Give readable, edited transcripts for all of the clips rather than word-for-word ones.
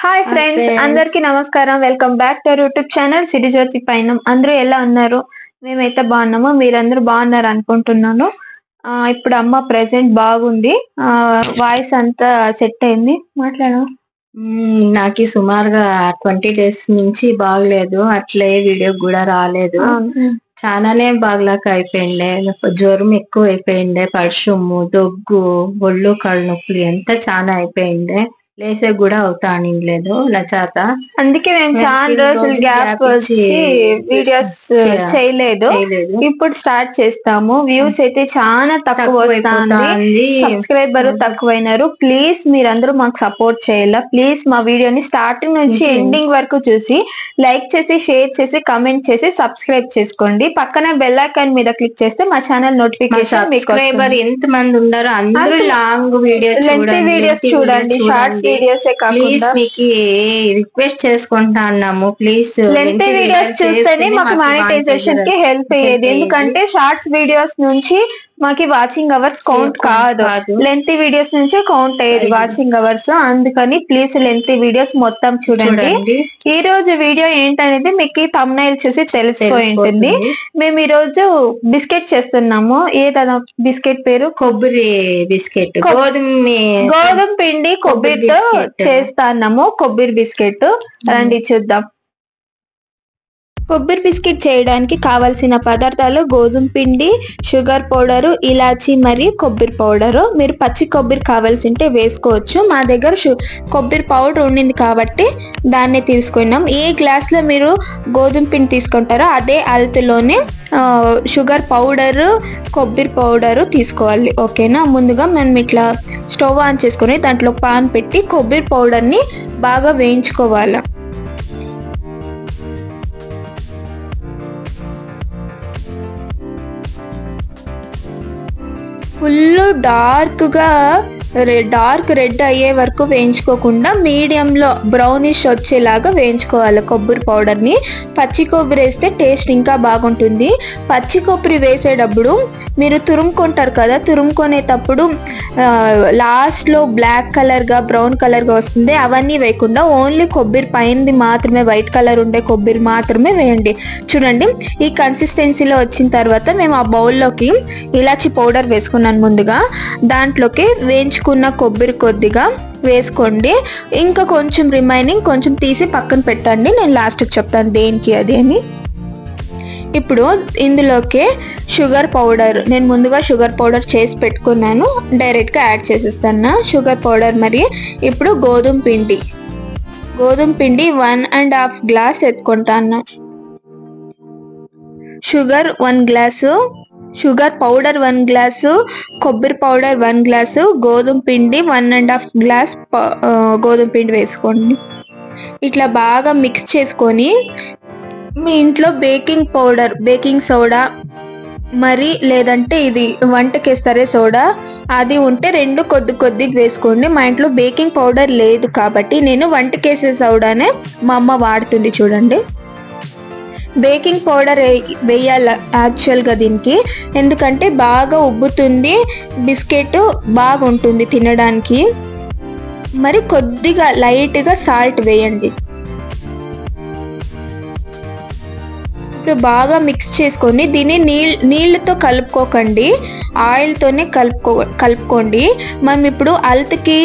Hi friends, అందరికీ నమస్కారం. Welcome back to YouTube channel Sirijyothi పైనం. అందరూ ఎలా ఉన్నారు? మేమైతే బాగున్నాము. మీరందరూ బాగున్నారు అనుకుంటున్నాను. ఇప్పుడు అమ్మ ప్రెసెంట్ బాగుంది. వాయిస్ అంతా సెట్ అయింది. మాట్లాడు. నాకు సుమారుగా 20 days నుంచి బాగలేదు. అట్లే వీడియో కూడా రాలేదు. చాలానే బాగలాక అయిపోయిండే. జ్వరం ఎక్కువ అయిపోయిండే, పర్షము, దగ్గు, ఒళ్ళు కాళ్ళు నొప్పులు ఎంత చాలా అయిపోయిండే. లేసే కూడా అవుతా అనిలేదు నా చేత. అందుకే మేము చాలా రోజులు గ్యాప్ వచ్చి వీడియోస్ చేయలేదు. ఇప్పుడు స్టార్ట్ చేస్తాము. వ్యూస్ అయితే చాలా తక్కువ వస్తుంది, సబ్స్క్రైబర్ తక్కువైనారు. ప్లీజ్ మీరందరూ మాకు సపోర్ట్ చేయాలా. ప్లీజ్ మా వీడియోని స్టార్టింగ్ నుంచి ఎండింగ్ వరకు చూసి లైక్ చేసి, షేర్ చేసి, కమెంట్ చేసి సబ్స్క్రైబ్ చేసుకోండి. పక్కన బెల్ ఐకాన్ మీద క్లిక్ చేస్తే మా ఛానల్ నోటిఫికేషన్ సబ్స్క్రైబర్ ఎంత మంది ఉన్నారో అందరూ లాంగ్ వీడియోస్ చూడండి, షార్ట్స్ వీడియోస్ ప్లీజ్ మీకు రిక్వెస్ట్ చేసుకుంటున్నాము. ప్లీజ్ లెంత్ వీడియోస్ చూస్తేనే మాకు మానిటైజేషన్ కి హెల్ప్ అయ్యేది. ఎందుకంటే షార్ట్స్ వీడియోస్ నుంచి మాకి వాచింగ్ అవర్స్ కౌంట్ కాదు, లెంత్ వీడియోస్ నుంచి కౌంట్ అయ్యేది వాచింగ్ అవర్స్. అందుకని ప్లీజ్ లెంత్ వీడియోస్ మొత్తం చూడండి. ఈ రోజు వీడియో ఏంటనేది మీకు థంబ్నైల్ చూసి తెలిసిపోయి ఉంటుంది. మేము ఈ రోజు బిస్కెట్ చేస్తున్నాము. ఏదైనా బిస్కెట్ పేరు కొబ్బరి బిస్కెట్, గోధుమ పిండి కొబ్బరితో చేస్తున్నాము. కొబ్బరి బిస్కెట్ రండి చూద్దాం. కొబ్బరి బిస్కెట్ చేయడానికి కావలసిన పదార్థాలు గోధుమ పిండి, షుగర్ పౌడరు, ఇలాచి మరియు కొబ్బరి పౌడరు. మీరు పచ్చి కొబ్బరి కావాల్సి ఉంటే వేసుకోవచ్చు. మా దగ్గర కొబ్బరి పౌడర్ ఉండింది కాబట్టి దాన్ని తీసుకున్నాం. ఏ గ్లాస్లో మీరు గోధుమ పిండి తీసుకుంటారో అదే అలతలోనే షుగర్ పౌడరు, కొబ్బరి పౌడరు తీసుకోవాలి. ఓకేనా? ముందుగా మనం ఇట్లా స్టవ్ ఆన్ చేసుకొని దాంట్లో పాన్ పెట్టి కొబ్బరి పౌడర్ని బాగా వేయించుకోవాలి. ఫుల్ డార్క్ రెడ్ అయ్యే వరకు వేయించుకోకుండా మీడియంలో బ్రౌనిష్ వచ్చేలాగా వేయించుకోవాలి కొబ్బరి పౌడర్ని. పచ్చి కొబ్బరి వేస్తే టేస్ట్ ఇంకా బాగుంటుంది. పచ్చి కొబ్బరి వేసేటప్పుడు మీరు తురుముకుంటారు కదా, తురుముకునేటప్పుడు లాస్ట్లో బ్లాక్ కలర్గా, బ్రౌన్ కలర్గా వస్తుంది. అవన్నీ వేయకుండా ఓన్లీ కొబ్బరి పైనది మాత్రమే, వైట్ కలర్ ఉండే కొబ్బరి మాత్రమే వేయండి. చూడండి, ఈ కన్సిస్టెన్సీలో వచ్చిన తర్వాత మేము ఆ బౌల్లోకి ఇలాచి పౌడర్ వేసుకున్నాను. ముందుగా దాంట్లోకి వేయించుకున్న కొబ్బరి కొద్దిగా వేసుకోండి. ఇంకా కొంచెం రిమైనింగ్ కొంచెం తీసి పక్కన పెట్టండి. నేను లాస్ట్కి చెప్తాను దేనికి అది అని. ఇప్పుడు ఇందులోకి షుగర్ పౌడర్, నేను ముందుగా షుగర్ పౌడర్ చేసి పెట్టుకున్నాను, డైరెక్ట్గా యాడ్ చేసేస్తాను షుగర్ పౌడర్. మరి ఇప్పుడు గోధుమ పిండి 1.5 గ్లాస్ ఎత్తుకుంటాను. Sugar 1 glass, sugar powder 1 glass, కొబ్బరి పౌడర్ 1 గ్లాసు, గోధుమ పిండి 1.5 గ్లాస్ గోధుమ పిండి వేసుకోండి. ఇట్లా బాగా మిక్స్ చేసుకొని మీ ఇంట్లో బేకింగ్ పౌడర్, బేకింగ్ సోడా మరి లేదంటే ఇది వంటకేస్తారే సోడా, అది ఉంటే 2 కొద్దిగా వేసుకోండి. మా ఇంట్లో బేకింగ్ పౌడర్ లేదు కాబట్టి నేను వంటకేసే సోడానే మా అమ్మ వాడుతుంది. చూడండి, బేకింగ్ పౌడర్ వేయాలి యాక్చువల్గా దీనికి, ఎందుకంటే బాగా ఉబ్బుతుంది, బిస్కెట్ బాగుంటుంది తినడానికి. మరి కొద్దిగా లైట్గా సాల్ట్ వేయండి. ఇప్పుడు బాగా మిక్స్ చేసుకొని దీన్ని నీళ్ళతో కలుపుకోకండి, ఆయిల్తోనే కలుపుకోండి. మనం ఇప్పుడు అల్తకి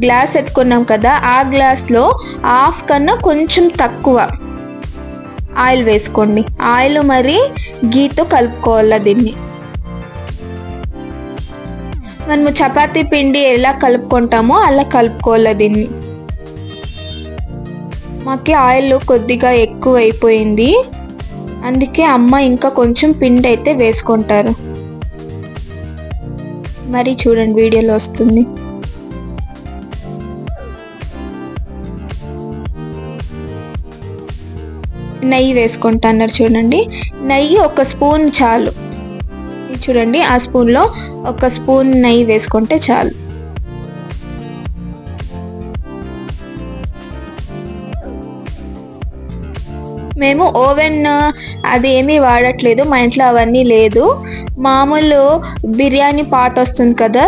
గ్లాస్ ఎత్తుకున్నాం కదా, ఆ గ్లాస్లో హాఫ్ కన్నా కొంచెం తక్కువ ఆయిల్ వేసుకోండి. ఆయిల్ మరి గీతో కలుపుకోవాలి దీన్ని. మనము చపాతీ పిండి ఎలా కలుపుకుంటామో అలా కలుపుకోవాలి దీన్ని. మాకి ఆయిల్ కొద్దిగా ఎక్కువ అయిపోయింది, అందుకే అమ్మ ఇంకా కొంచెం పిండి అయితే వేసుకుంటారు. మరి చూడండి, వీడియోలో వస్తుంది. నెయ్యి వేసుకుంటున్నారు. చూడండి, నెయ్యి 1 స్పూన్ చాలు. చూడండి, ఆ స్పూన్లో 1 స్పూన్ నెయ్యి వేసుకుంటే చాలు. మేము ఓవెన్ అది ఏమీ వాడట్లేదు, మా ఇంట్లో అవన్నీ లేదు. మామూలు బిర్యానీ పాట్ వస్తుంది కదా,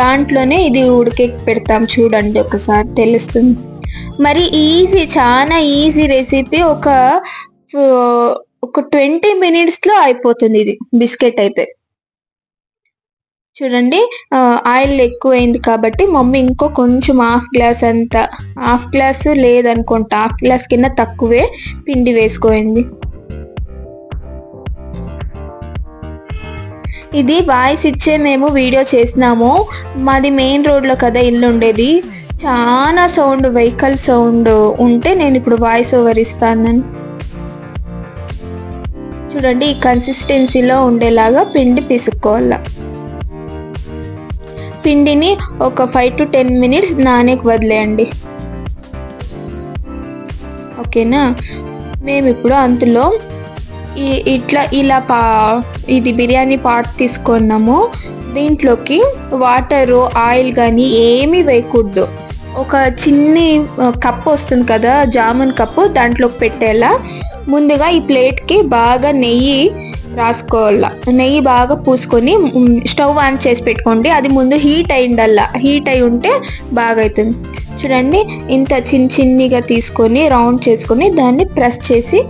దాంట్లోనే ఇది ఉడికే పెడతాం. చూడండి ఒకసారి తెలుస్తుంది. మరి ఈజీ, చాలా ఈజీ రెసిపీ. ఒక 20 minutesలో అయిపోతుంది ఇది బిస్కెట్ అయితే. చూడండి, ఆయిల్ ఎక్కువైంది కాబట్టి మమ్మీ ఇంకో కొంచెం హాఫ్ గ్లాస్ లేదనుకుంటా, హాఫ్ గ్లాస్ కింద తక్కువే పిండి వేసుకోయింది. ఇది వాయిస్ ఇచ్చే మేము వీడియో చేసినాము. మాది మెయిన్ రోడ్లో కదా ఇల్లు ఉండేది, చాలా సౌండ్, వెహికల్ సౌండ్ ఉంటే నేను ఇప్పుడు వాయిస్ ఓవర్ ఇస్తాను. చూడండి, ఈ కన్సిస్టెన్సీలో ఉండేలాగా పిండి పిసుక్కోవాల. పిండిని ఒక 5 to 10 minutes నానేకి వదిలేయండి. ఓకేనా? మేము ఇప్పుడు అందులో ఇది బిర్యానీ పాట్ తీసుకున్నాము. దీంట్లోకి వాటరు, ఆయిల్ కానీ ఏమీ వేయకూడదు. ఒక చిన్ని కప్పు వస్తుంది కదా, జామున్ కప్పు, దాంట్లోకి పెట్టేలా. ముందుగా ఈ ప్లేట్కి బాగా నెయ్యి రాసుకోవాల. నెయ్యి బాగా పూసుకొని స్టవ్ ఆన్ చేసి పెట్టుకోండి. అది ముందు హీట్ అయి ఉంటే బాగా అవుతుంది. చూడండి, ఇంత చిన్నగా తీసుకొని రౌండ్ చేసుకొని దాన్ని ప్రెస్ చేసి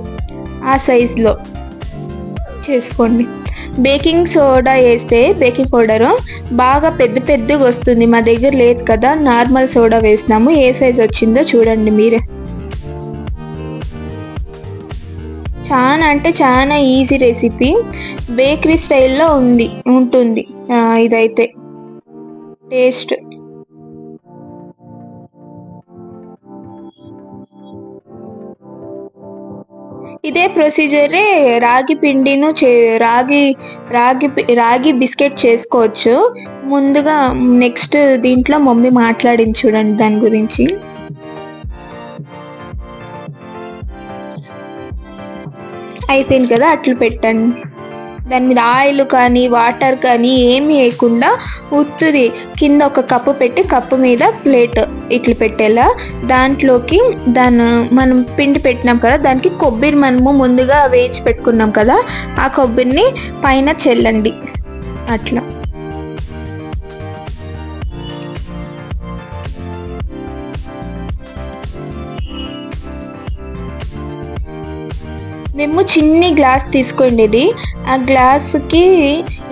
ఆ సైజులో చేసుకోండి. బేకింగ్ సోడా వేస్తే, బేకింగ్ పౌడరు బాగా పెద్దగా వస్తుంది. మా దగ్గర లేదు కదా, నార్మల్ సోడా వేసినాము. ఏ సైజ్ వచ్చిందో చూడండి మీరే. చాలా అంటే చాలా ఈజీ రెసిపీ, బేకరీ స్టైల్లో ఉంటుంది ఇదైతే టేస్ట్. ఇదే ప్రొసీజరే రాగి పిండిను రాగి బిస్కెట్ చేసుకోవచ్చు. ముందుగా నెక్స్ట్ దీంట్లో మమ్మీ మాట్లాడింది చూడండి దాని గురించి. అయిపోయింది కదా, అట్లు పెట్టండి. దాని మీద ఆయిల్ కానీ వాటర్ కానీ ఏమి వేయకుండా ఉత్తుది కింద ఒక కప్పు పెట్టి, కప్పు మీద ప్లేట్ ఇట్లు పెట్టేలా. దాంట్లోకి మనం పిండి పెట్టినాం కదా, దానికి కొబ్బరి మనము ముందుగా వేయించి పెట్టుకున్నాం కదా, ఆ కొబ్బరిని పైన చెల్లండి అట్లా. మేము చిన్ని గ్లాస్ తీసుకుండేది. ఆ గ్లాస్కి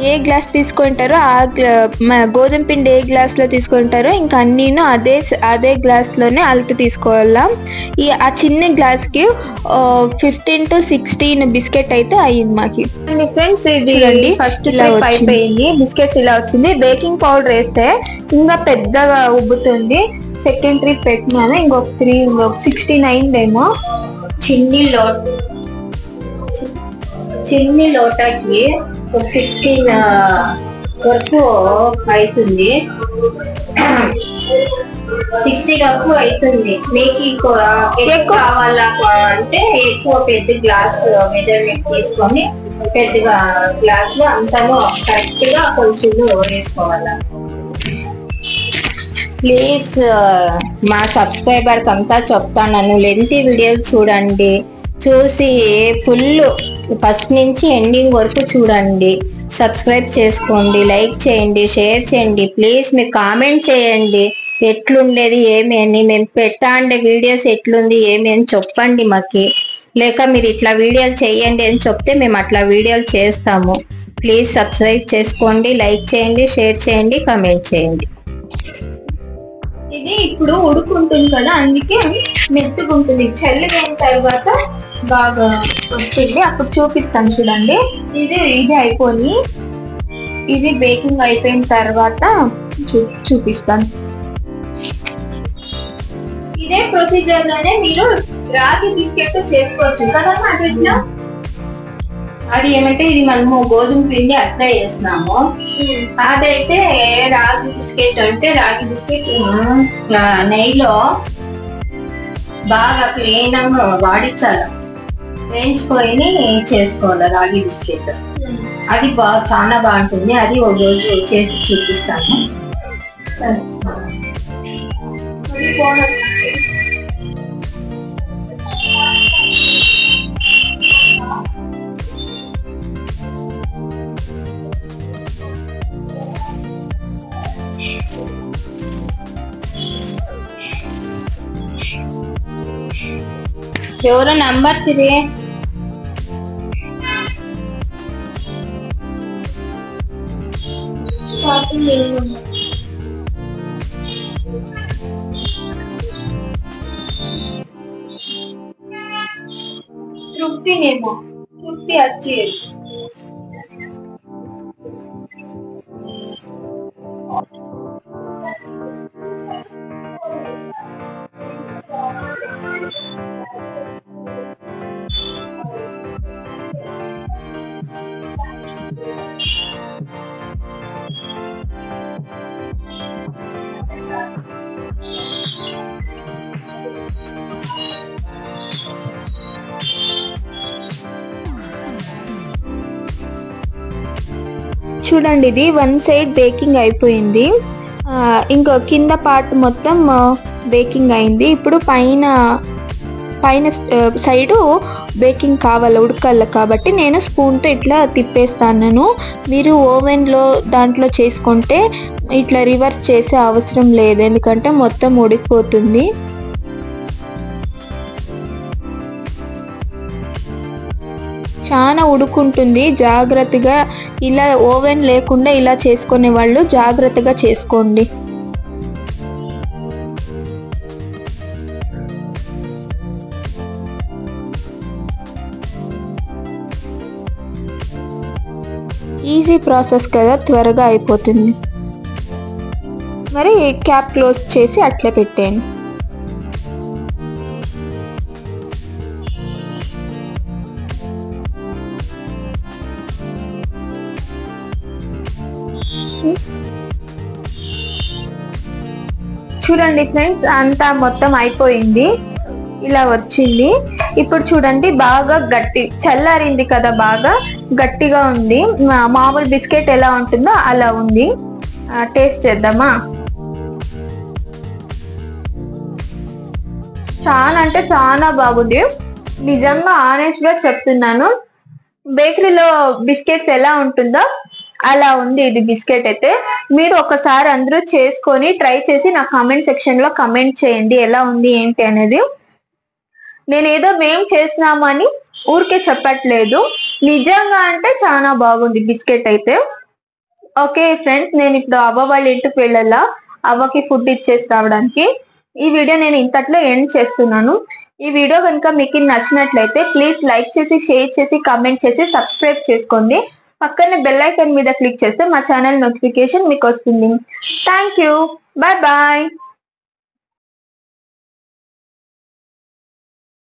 ఏ గ్లాస్ తీసుకుంటారో గోధుమ పిండి ఏ గ్లాస్లో తీసుకుంటారో ఇంకా అన్నీను అదే గ్లాస్లోనే అలత తీసుకోవాలా. ఆ చిన్న గ్లాస్కి 15 to 16 బిస్కెట్ అయితే అయ్యింది మాకి. ఫ్రెండ్స్, ఇది ఫస్ట్ ఇలా అయిపోయింది. బిస్కెట్ ఇలా వచ్చింది. బేకింగ్ పౌడర్ వేస్తే ఇంకా పెద్దగా ఉబ్బుతుంది. సెకండ్ ట్రిప్ పెట్టినాను, ఇంకొక 16 అయిందేమో. చిన్ని లోటాకి 16 వరకు అవుతుంది. 60 వరకు అవుతుంది. మీకు ఎక్కువ కావాలా అంటే ఎక్కువ పెద్ద గ్లాస్ మెజర్మెంట్ తీసుకొని పెద్దగా గ్లాస్ లో అంతలో కరెక్ట్ గా కొంచెం వేసుకోవాలా. ప్లీజ్ మా సబ్స్క్రైబర్ అంతా చెప్తాను, లెంతీ వీడియోలు చూడండి. చూసి ఫుల్ ఫస్ట్ నుంచి ఎండింగ్ వరకు చూడండి. సబ్స్క్రైబ్ చేసుకోండి, లైక్ చేయండి, షేర్ చేయండి. ప్లీజ్ మీరు కామెంట్ చేయండి ఎట్లుండేది ఏమి అని. మేము పెడతా ఉండే వీడియోస్ ఎట్లుంది ఏమి అని చెప్పండి మాకి. లేక మీరు ఇట్లా వీడియోలు చేయండి అని చెప్తే మేము అట్లా వీడియోలు చేస్తాము. ప్లీజ్ సబ్స్క్రైబ్ చేసుకోండి, లైక్ చేయండి, షేర్ చేయండి, కామెంట్ చేయండి. ఇది ఇప్పుడు ఉడుకుంటుంది కదా, అందుకే మెత్తగుంటుంది. చల్లగైన తర్వాత బాగా వస్తుంది, అప్పుడు చూపిస్తాను చూడండి. ఇది అయిపోయి, ఇది బేకింగ్ అయిపోయిన తర్వాత చూపిస్తాను. ఇదే ప్రొసీజర్ లోనే మీరు రాగి బిస్కెట్ చేసుకోవచ్చు కదా. అట్లా అది ఏమంటే ఇది మనము గోధుమ పిండి అట్లా వేస్తున్నాము. అదైతే రాగి బిస్కెట్ అంటే రాగి బిస్కెట్ నెయ్యిలో బాగా క్లీనంగా వాడించాలి, వేయించుకొని చేసుకోవాలి రాగి బిస్కెట్. అది చాలా బాగుంటుంది. అది ఒక రోజు చేసి చూపిస్తాను. ఎవరో నంబర్ సిరి తృప్తినేమో తృప్తి వచ్చి చూడండి, ఇది వన్ సైడ్ బేకింగ్ అయిపోయింది. ఇంకో కింద పార్ట్ మొత్తం బేకింగ్ అయింది. ఇప్పుడు పైన సైడు బేకింగ్ కావాలి, ఉడకాలి. కాబట్టి నేను స్పూన్తో ఇట్లా తిప్పేస్తాను. మీరు ఓవెన్లో దాంట్లో చేసుకుంటే ఇట్లా రివర్స్ చేసే అవసరం లేదు, ఎందుకంటే మొత్తం ఉడికిపోతుంది. చాలా ఉడుకుంటుంది. జాగ్రత్తగా ఇలా ఓవెన్ లేకుండా ఇలా చేసుకునే వాళ్ళు జాగ్రత్తగా చేసుకోండి. ఈజీ ప్రాసెస్ కదా, త్వరగా అయిపోతుంది. మరి క్యాప్ క్లోజ్ చేసి అట్లే పెట్టేయండి. చూడండి ఫ్రెండ్స్, అంతా మొత్తం అయిపోయింది, ఇలా వచ్చింది. ఇప్పుడు చూడండి, బాగా గట్టి చల్లారింది కదా, బాగా గట్టిగా ఉంది. మామూలు బిస్కెట్ ఎలా ఉంటుందో అలా ఉంది. టేస్ట్ చేద్దామా? చాలా అంటే చాలా బాగుంది. నిజంగా ఆనెస్ట్ గా చెప్తున్నాను, బేకరీలో బిస్కెట్స్ ఎలా ఉంటుందో అలా ఉంది ఇది బిస్కెట్ అయితే. మీరు ఒకసారి అందరూ చేసుకొని ట్రై చేసి నా కామెంట్ సెక్షన్ లో కమెంట్ చేయండి ఎలా ఉంది ఏంటి అనేది. నేనేదో మేము చేస్తున్నాము అని ఊరికే చెప్పట్లేదు, నిజంగా అంటే చాలా బాగుంది బిస్కెట్ అయితే. ఓకే ఫ్రెండ్స్, నేను ఇప్పుడు అవ్వ వాళ్ళ ఇంటికి వెళ్ళాలా, అవ్వకి ఫుడ్ ఇచ్చేసి రావడానికి. ఈ వీడియో నేను ఇంతట్లో ఎండ్ చేస్తున్నాను. ఈ వీడియో కనుక మీకు నచ్చినట్లయితే ప్లీజ్ లైక్ చేసి, షేర్ చేసి, కామెంట్ చేసి, సబ్స్క్రైబ్ చేసుకోండి. పక్కన బెల్ ఐకాన్ మీద క్లిక్ చేస్తే మా ఛానల్ నోటిఫికేషన్ మీకు వస్తుంది. Thank you, bye bye.